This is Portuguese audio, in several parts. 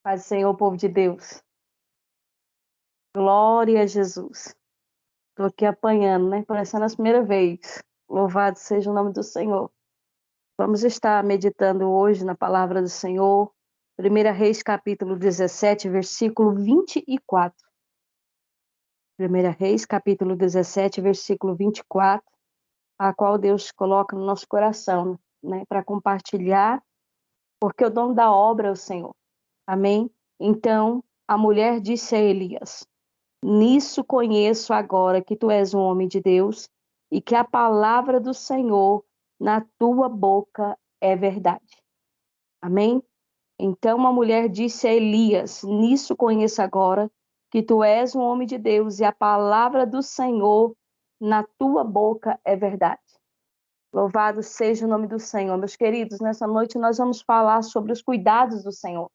Paz do Senhor, povo de Deus. Glória a Jesus. Estou aqui apanhando, né? Parecendo a primeira vez. Louvado seja o nome do Senhor. Vamos estar meditando hoje na palavra do Senhor. 1 Reis, capítulo 17, versículo 24. 1 Reis, capítulo 17, versículo 24, a qual Deus coloca no nosso coração, né? Para compartilhar, porque o dono da obra é o Senhor. Amém? Então, a mulher disse a Elias: Nisso conheço agora que tu és um homem de Deus e que a palavra do Senhor na tua boca é verdade. Amém? Então a mulher disse a Elias: Nisso conheço agora que tu és um homem de Deus e a palavra do Senhor na tua boca é verdade. Louvado seja o nome do Senhor. Meus queridos, nessa noite nós vamos falar sobre os cuidados do Senhor,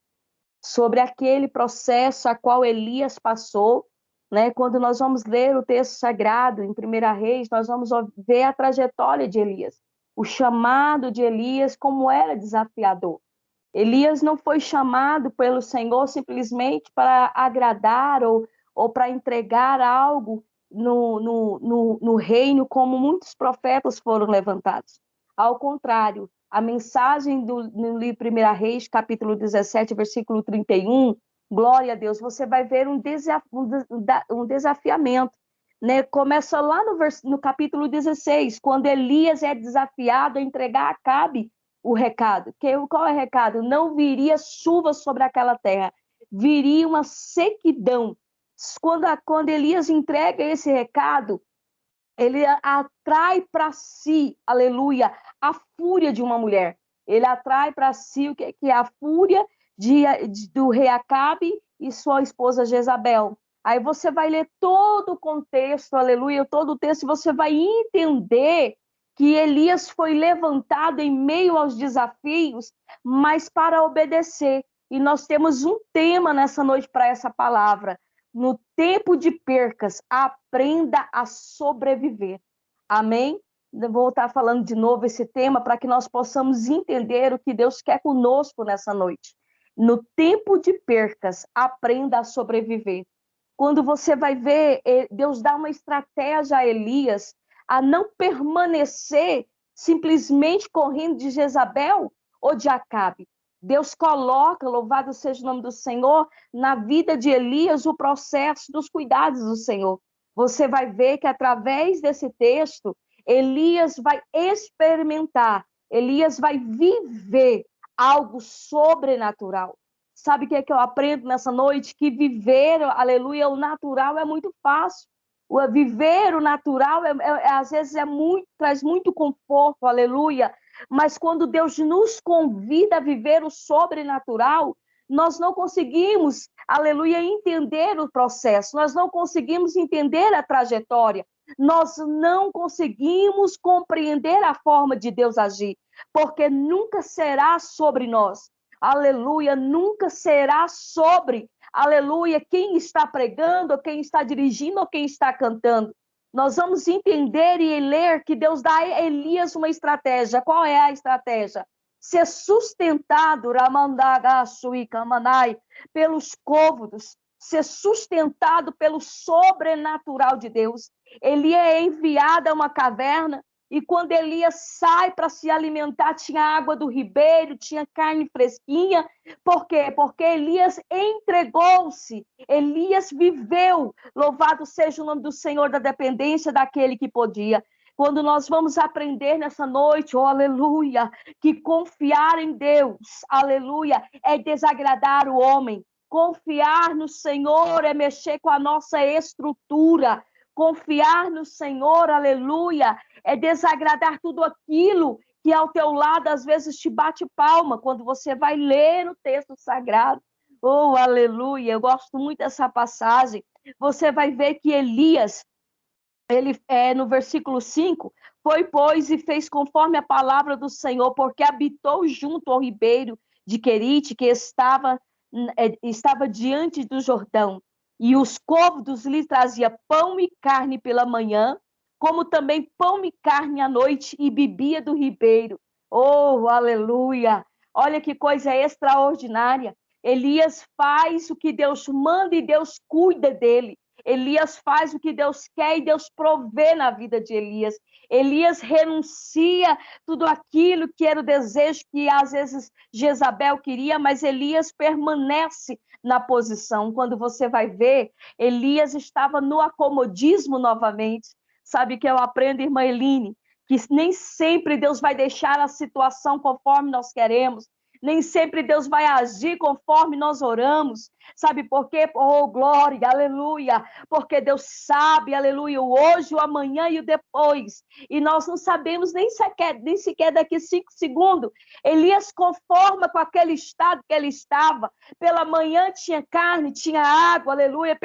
sobre aquele processo a qual Elias passou, né? Quando nós vamos ler o texto sagrado em 1 Reis, nós vamos ver a trajetória de Elias, o chamado de Elias, como era desafiador. Elias não foi chamado pelo Senhor simplesmente para agradar ou para entregar algo no reino, como muitos profetas foram levantados. Ao contrário, a mensagem no livro 1 Reis, capítulo 17, versículo 31, glória a Deus, você vai ver um desafiamento. Né? Começa lá no capítulo 16, quando Elias é desafiado a entregar a Acabe o recado. Qual é o recado? Não viria chuva sobre aquela terra, viria uma sequidão. Quando Elias entrega esse recado, ele atrai para si, aleluia, a fúria de uma mulher. Ele atrai para si o que é a fúria do rei Acabe e sua esposa Jezabel. Aí você vai ler todo o contexto, aleluia, todo o texto, e você vai entender que Elias foi levantado em meio aos desafios, mas para obedecer. E nós temos um tema nessa noite para essa palavra. No tempo de percas, aprenda a sobreviver. Amém? Eu vou estar falando de novo esse tema para que nós possamos entender o que Deus quer conosco nessa noite. No tempo de percas, aprenda a sobreviver. Quando você vai ver, Deus dá uma estratégia a Elias a não permanecer simplesmente correndo de Jezabel ou de Acabe. Deus coloca, louvado seja o nome do Senhor, na vida de Elias o processo dos cuidados do Senhor. Você vai ver que através desse texto, Elias vai experimentar, Elias vai viver algo sobrenatural. Sabe o que é que eu aprendo nessa noite? Que viver, aleluia, o natural é muito fácil. Viver o natural, às vezes, traz muito conforto, aleluia. Mas quando Deus nos convida a viver o sobrenatural, nós não conseguimos, aleluia, entender o processo, nós não conseguimos entender a trajetória, nós não conseguimos compreender a forma de Deus agir, porque nunca será sobre nós, aleluia, nunca será sobre, aleluia, quem está pregando, ou quem está dirigindo, ou quem está cantando. Nós vamos entender e ler que Deus dá a Elias uma estratégia. Qual é a estratégia? Ser sustentado, pelos côvados, ser sustentado pelo sobrenatural de Deus. Ele é enviado a uma caverna, e quando Elias sai para se alimentar, tinha água do ribeiro, tinha carne fresquinha. Por quê? Porque Elias entregou-se, Elias viveu, louvado seja o nome do Senhor, da dependência daquele que podia. Quando nós vamos aprender nessa noite, oh aleluia, que confiar em Deus, aleluia, é desagradar o homem. Confiar no Senhor é mexer com a nossa estrutura. Confiar no Senhor, aleluia, é desagradar tudo aquilo que ao teu lado às vezes te bate palma quando você vai ler o texto sagrado. Oh, aleluia, eu gosto muito dessa passagem. Você vai ver que Elias, ele no versículo 5, foi, pois, e fez conforme a palavra do Senhor, porque habitou junto ao ribeiro de Querite, que estava diante do Jordão. E os côvados lhe trazia pão e carne pela manhã, como também pão e carne à noite, e bebia do ribeiro. Oh, aleluia! Olha que coisa extraordinária. Elias faz o que Deus manda e Deus cuida dele. Elias faz o que Deus quer e Deus provê na vida de Elias. Elias renuncia tudo aquilo que era o desejo que às vezes Jezabel queria, mas Elias permanece na posição. Quando você vai ver, Elias estava no acomodismo novamente. Sabe que eu aprendo, irmã Eline, que nem sempre Deus vai deixar a situação conforme nós queremos. Nem sempre Deus vai agir conforme nós oramos. Sabe por quê? Oh, glória, aleluia. Porque Deus sabe, aleluia, o hoje, o amanhã e o depois. E nós não sabemos nem sequer daqui 5 segundos. Elias conforma com aquele estado que ele estava. Pela manhã tinha carne, tinha água, aleluia.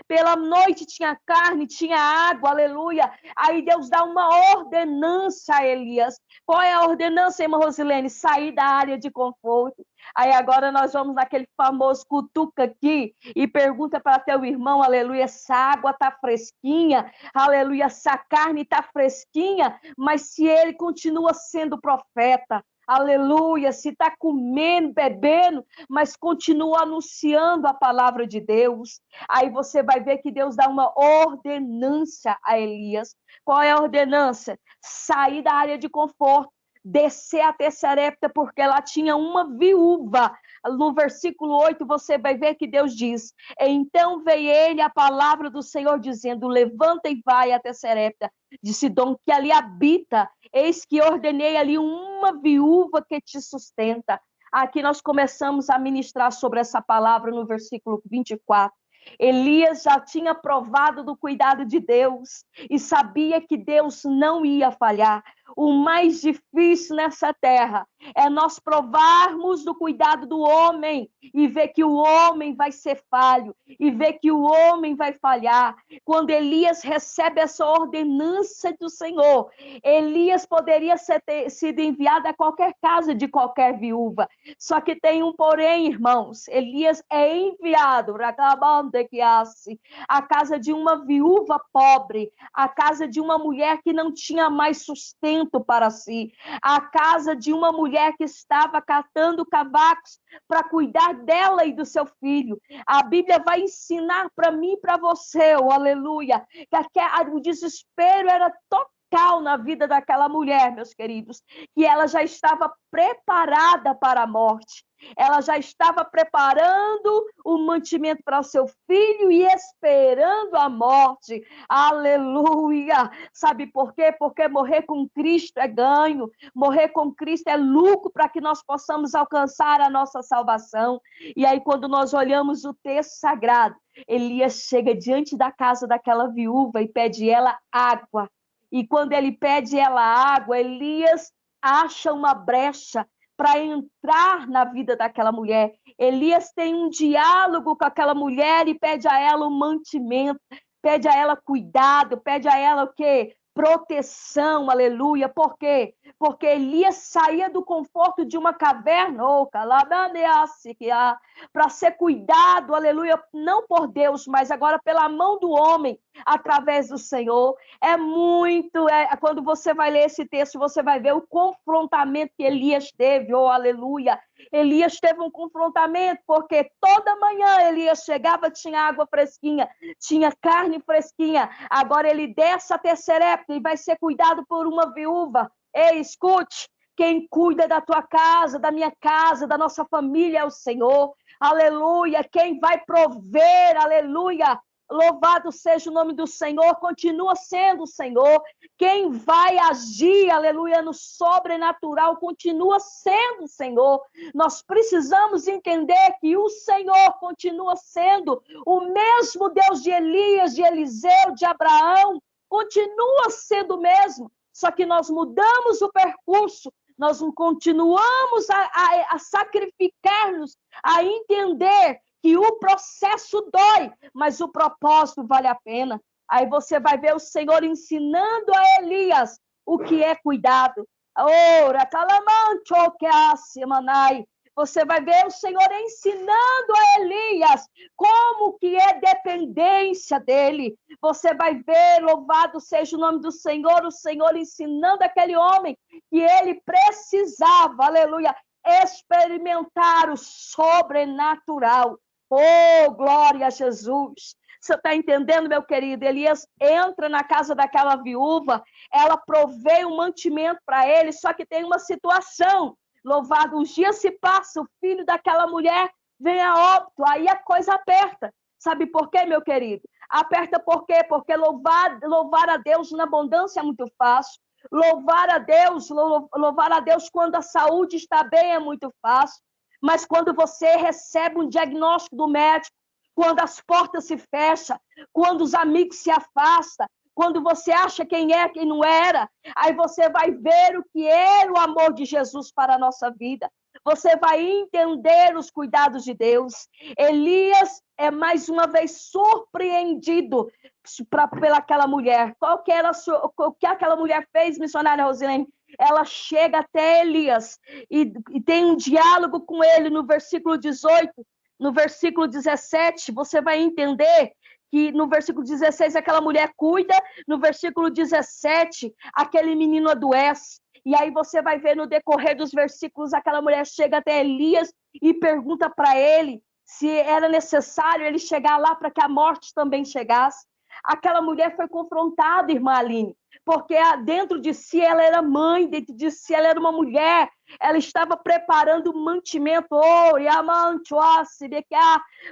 Pela noite tinha carne, tinha água, aleluia. Aí Deus dá uma ordenança a Elias. Qual é a ordenança, irmã Rosilene? Sair da área de conforto. Aí agora nós vamos naquele famoso cutuca aqui e pergunta para teu irmão, aleluia, essa água está fresquinha, aleluia, essa carne está fresquinha, mas se ele continua sendo profeta, aleluia, se está comendo, bebendo, mas continua anunciando a palavra de Deus, aí você vai ver que Deus dá uma ordenança a Elias. Qual é a ordenança? Sair da área de conforto, descer até Sarepta, porque lá tinha uma viúva. No versículo 8, você vai ver que Deus diz, então veio ele a palavra do Senhor, dizendo, levanta e vai até Sarepta de Sidom, que ali habita, eis que ordenei ali uma viúva que te sustenta. Aqui nós começamos a ministrar sobre essa palavra no versículo 24. Elias já tinha provado do cuidado de Deus e sabia que Deus não ia falhar. O mais difícil nessa terra é nós provarmos do cuidado do homem e ver que o homem vai ser falho, e ver que o homem vai falhar. Quando Elias recebe essa ordenança do Senhor, Elias poderia ter sido enviado a qualquer casa de qualquer viúva. Só que tem um porém, irmãos, Elias é enviado a casa de uma viúva pobre, a casa de uma mulher que não tinha mais sustento para si, a casa de uma mulher que estava catando cavacos para cuidar dela e do seu filho. A Bíblia vai ensinar para mim e para você, oh, aleluia, que o desespero era total na vida daquela mulher, meus queridos, que ela já estava preparada para a morte. Ela já estava preparando o mantimento para o seu filho e esperando a morte. Aleluia! Sabe por quê? Porque morrer com Cristo é ganho. Morrer com Cristo é lucro para que nós possamos alcançar a nossa salvação. E aí, quando nós olhamos o texto sagrado, Elias chega diante da casa daquela viúva e pede ela água. E quando ele pede ela água, Elias acha uma brecha para entrar na vida daquela mulher. Elias tem um diálogo com aquela mulher e pede a ela um mantimento, pede a ela cuidado, pede a ela o quê? Proteção, aleluia. Por quê? Porque Elias saía do conforto de uma caverna, para ser cuidado, aleluia, não por Deus, mas agora pela mão do homem, através do Senhor. Quando você vai ler esse texto, você vai ver o confrontamento que Elias teve, oh, aleluia. Elias teve um confrontamento, porque toda manhã Elias chegava, tinha água fresquinha, tinha carne fresquinha, agora ele desce até Sarepta e vai ser cuidado por uma viúva. Ei, escute, quem cuida da tua casa, da minha casa, da nossa família é o Senhor, aleluia, quem vai prover, aleluia, louvado seja o nome do Senhor, continua sendo o Senhor. Quem vai agir, aleluia, no sobrenatural, continua sendo o Senhor. Nós precisamos entender que o Senhor continua sendo o mesmo Deus de Elias, de Eliseu, de Abraão, continua sendo o mesmo, só que nós mudamos o percurso, nós continuamos a sacrificar-nos, a entender que o processo dói, mas o propósito vale a pena. Aí você vai ver o Senhor ensinando a Elias o que é cuidado. Você vai ver o Senhor ensinando a Elias como que é dependência dele. Você vai ver, louvado seja o nome do Senhor, o Senhor ensinando aquele homem que ele precisava, aleluia, experimentar o sobrenatural. Oh, glória a Jesus! Você está entendendo, meu querido? Elias entra na casa daquela viúva, ela provê um mantimento para ele, só que tem uma situação. Louvado, os dias se passam, o filho daquela mulher vem a óbito, aí a coisa aperta. Sabe por quê, meu querido? Aperta por quê? Porque louvar a Deus na abundância é muito fácil. Louvar a Deus quando a saúde está bem é muito fácil. Mas quando você recebe um diagnóstico do médico, quando as portas se fecham, quando os amigos se afastam, quando você acha quem é, quem não era, aí você vai ver o que é o amor de Jesus para a nossa vida. Você vai entender os cuidados de Deus. Elias é mais uma vez surpreendido pelaquela mulher. O que aquela mulher fez, missionária Rosilene? Ela chega até Elias e tem um diálogo com ele no versículo 18, no versículo 17, você vai entender que no versículo 16 aquela mulher cuida, no versículo 17 aquele menino adoece. E aí você vai ver no decorrer dos versículos, aquela mulher chega até Elias e pergunta para ele se era necessário ele chegar lá para que a morte também chegasse. Aquela mulher foi confrontada, irmã Aline, porque dentro de si ela era mãe, dentro de si ela era uma mulher, ela estava preparando o mantimento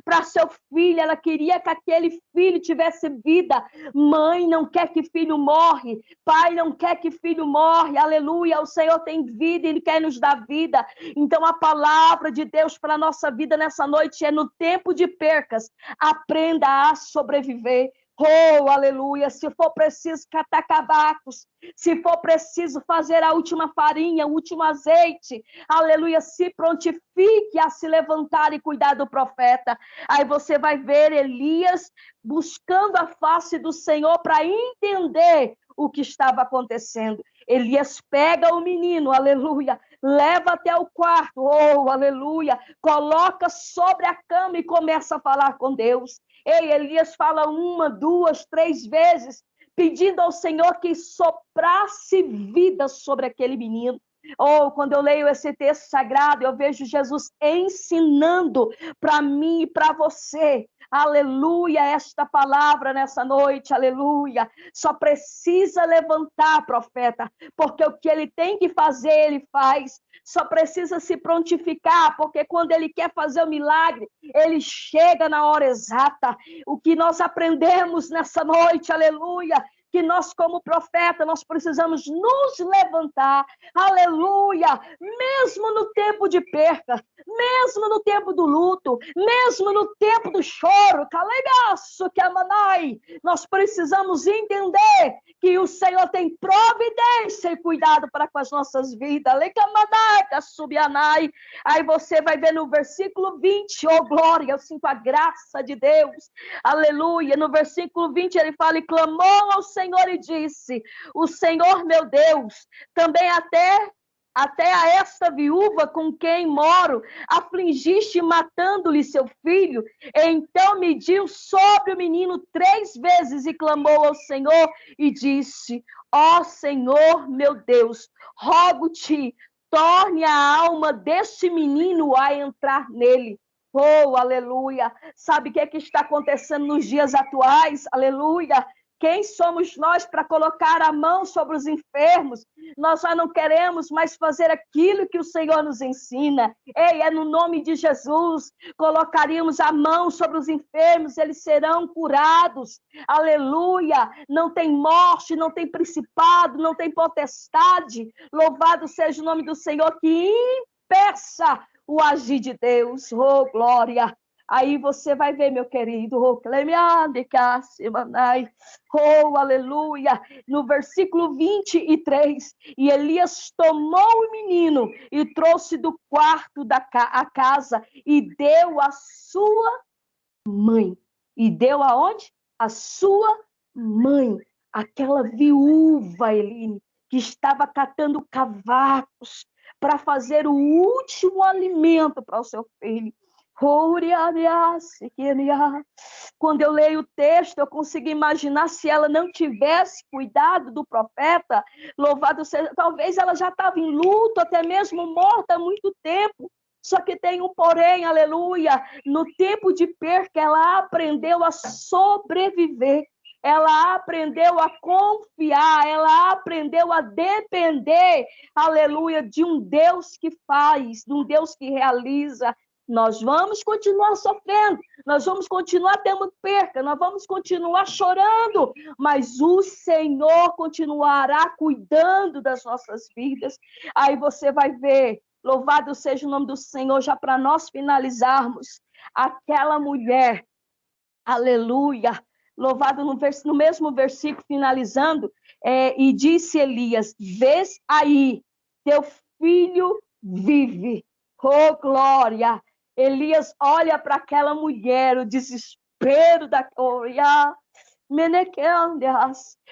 para seu filho, ela queria que aquele filho tivesse vida. Mãe não quer que filho morre, pai não quer que filho morre, aleluia, o Senhor tem vida, Ele quer nos dar vida. Então a palavra de Deus para a nossa vida nessa noite é: no tempo de percas, aprenda a sobreviver. Oh, aleluia, se for preciso catar cavacos, se for preciso fazer a última farinha, o último azeite, aleluia, se prontifique a se levantar e cuidar do profeta. Aí você vai ver Elias buscando a face do Senhor para entender o que estava acontecendo. Elias pega o menino, aleluia, leva até o quarto, oh, aleluia, coloca sobre a cama e começa a falar com Deus. Ei, Elias fala 1, 2, 3 vezes, pedindo ao Senhor que soprasse vida sobre aquele menino. Oh, quando eu leio esse texto sagrado, eu vejo Jesus ensinando para mim e para você. Aleluia, esta palavra nessa noite, aleluia. Só precisa levantar, profeta, porque o que ele tem que fazer, ele faz. Só precisa se prontificar, porque quando ele quer fazer o milagre, ele chega na hora exata. O que nós aprendemos nessa noite, aleluia, que nós como profeta, nós precisamos nos levantar, aleluia, mesmo no tempo de perca, mesmo no tempo do luto, mesmo no tempo do choro, calegaço, que amanai, nós precisamos entender que o Senhor tem providência e cuidado para com as nossas vidas, lecamanai, subianai. Aí você vai ver no versículo 20, oh glória, eu sinto a graça de Deus, aleluia, no versículo 20 ele fala: e clamou ao Senhor e disse: o Senhor meu Deus, também até a esta viúva com quem moro, afligiste matando-lhe seu filho. Então mediu sobre o menino 3 vezes e clamou ao Senhor e disse: ó Senhor meu Deus, rogo-te, torne a alma deste menino a entrar nele. Oh, aleluia! Sabe o que está acontecendo nos dias atuais? Aleluia! Quem somos nós para colocar a mão sobre os enfermos? Nós já não queremos mais fazer aquilo que o Senhor nos ensina. Ei, é no nome de Jesus. Colocaríamos a mão sobre os enfermos, eles serão curados. Aleluia! Não tem morte, não tem principado, não tem potestade. Louvado seja o nome do Senhor que impeça o agir de Deus. Oh, glória! Aí você vai ver, meu querido, oh, aleluia, no versículo 23, e Elias tomou o menino e trouxe do quarto a casa e deu a sua mãe. E deu aonde? A sua mãe, aquela viúva, Eline, que estava catando cavacos para fazer o último alimento para o seu filho. Quando eu leio o texto, eu consigo imaginar se ela não tivesse cuidado do profeta, louvado seja, talvez ela já estava em luto, até mesmo morta há muito tempo. Só que tem um porém, aleluia, no tempo de perca, ela aprendeu a sobreviver. Ela aprendeu a confiar, ela aprendeu a depender, aleluia, de um Deus que faz, de um Deus que realiza. Nós vamos continuar sofrendo, nós vamos continuar tendo perca, nós vamos continuar chorando, mas o Senhor continuará cuidando das nossas vidas. Aí você vai ver, louvado seja o nome do Senhor, já para nós finalizarmos, aquela mulher, aleluia, louvado no mesmo versículo, finalizando, e disse Elias, vês aí, teu filho vive. Oh, glória! Elias olha para aquela mulher, o desespero da glória.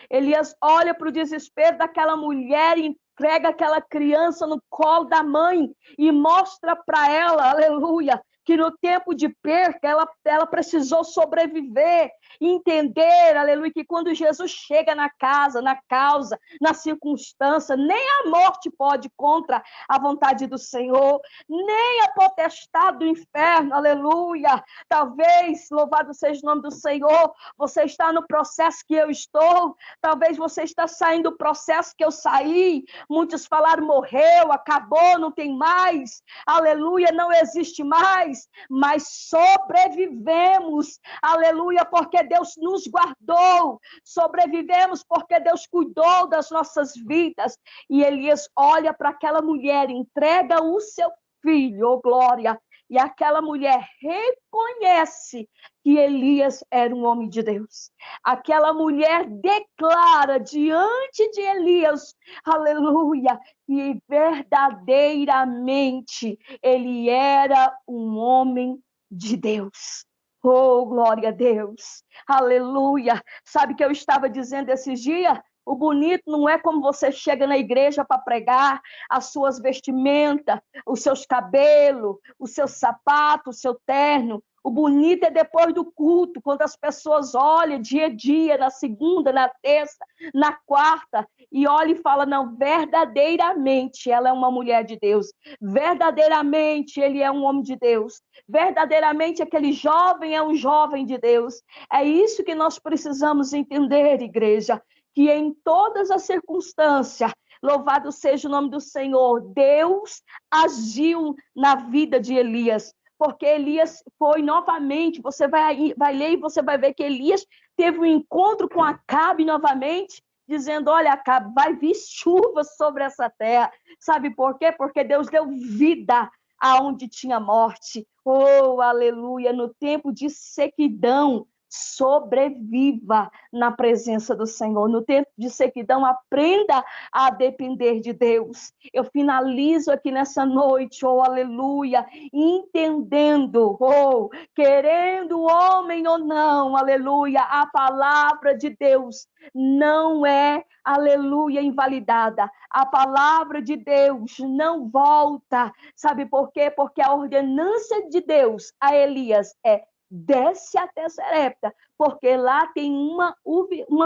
Elias olha para o desespero daquela mulher e entrega aquela criança no colo da mãe e mostra para ela, aleluia, que no tempo de perca ela precisou sobreviver, entender, aleluia, que quando Jesus chega na casa, na causa, na circunstância, nem a morte pode contra a vontade do Senhor, nem a potestade do inferno, aleluia. Talvez, louvado seja o nome do Senhor, você está no processo que eu estou, talvez você está saindo do processo que eu saí, muitos falaram, morreu, acabou, não tem mais, aleluia, não existe mais, mas sobrevivemos, aleluia, porque Deus nos guardou, sobrevivemos porque Deus cuidou das nossas vidas, e Elias olha para aquela mulher, entrega o seu filho, oh glória, e aquela mulher reconhece que Elias era um homem de Deus. Aquela mulher declara diante de Elias, aleluia, que verdadeiramente ele era um homem de Deus. Oh, glória a Deus. Aleluia. Sabe o que eu estava dizendo esses dias? O bonito não é como você chega na igreja para pregar, as suas vestimentas, os seus cabelos, o seu sapato, o seu terno. O bonito é depois do culto, quando as pessoas olham dia a dia, na segunda, na terça, na quarta, e olham e falam, não, verdadeiramente ela é uma mulher de Deus, verdadeiramente ele é um homem de Deus, verdadeiramente aquele jovem é um jovem de Deus. É isso que nós precisamos entender, igreja, que em todas as circunstâncias, louvado seja o nome do Senhor, Deus agiu na vida de Elias, porque Elias foi novamente, você vai ler e você vai ver que Elias teve um encontro com Acabe novamente, dizendo, olha, Acabe, vai vir chuva sobre essa terra. Sabe por quê? Porque Deus deu vida aonde tinha morte. Oh, aleluia, no tempo de sequidão, sobreviva na presença do Senhor. No tempo de sequidão, aprenda a depender de Deus. Eu finalizo aqui nessa noite, oh aleluia, entendendo, oh, querendo o homem ou não, aleluia, a palavra de Deus não é, aleluia, invalidada. A palavra de Deus não volta. Sabe por quê? Porque a ordenança de Deus a Elias é desce até Sarepta, porque lá tem uma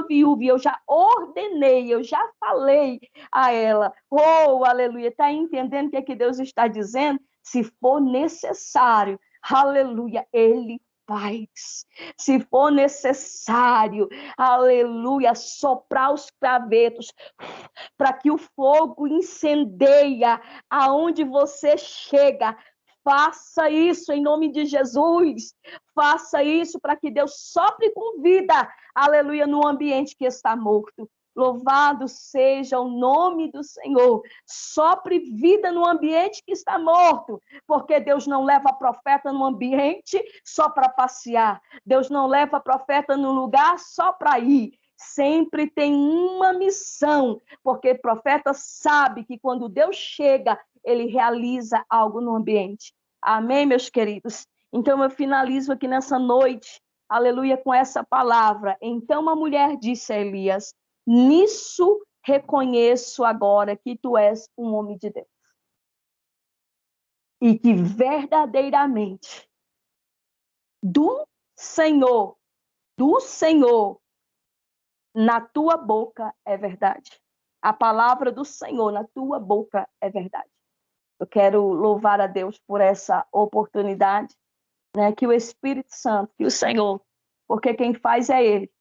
viúva, e eu já ordenei, eu já falei a ela, oh, aleluia, está entendendo o que é que Deus está dizendo? Se for necessário, aleluia, ele faz, se for necessário, aleluia, soprar os clavetos, para que o fogo incendeia aonde você chega. Faça isso em nome de Jesus. Faça isso para que Deus sopre com vida, aleluia, no ambiente que está morto. Louvado seja o nome do Senhor. Sopre vida no ambiente que está morto, porque Deus não leva profeta no ambiente só para passear. Deus não leva profeta no lugar só para ir. Sempre tem uma missão, porque profeta sabe que quando Deus chega, ele realiza algo no ambiente. Amém, meus queridos? Então eu finalizo aqui nessa noite, aleluia, com essa palavra. Então a mulher disse a Elias, nisso reconheço agora que tu és um homem de Deus. E que verdadeiramente do Senhor do Senhor na tua boca é verdade. A palavra do Senhor na tua boca é verdade. Eu quero louvar a Deus por essa oportunidade, né? Que o Espírito Santo, que o Senhor, porque quem faz é Ele,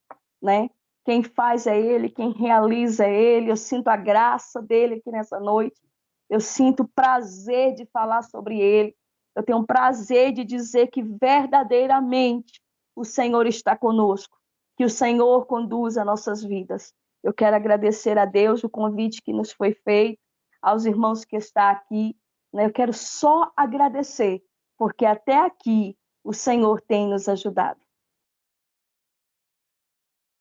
né? Quem faz é Ele, quem realiza é Ele. Eu sinto a graça dele aqui nessa noite. Eu sinto prazer de falar sobre Ele. Eu tenho prazer de dizer que verdadeiramente o Senhor está conosco, que o Senhor conduz as nossas vidas. Eu quero agradecer a Deus o convite que nos foi feito, aos irmãos que estão aqui, né? Eu quero só agradecer, porque até aqui o Senhor tem nos ajudado.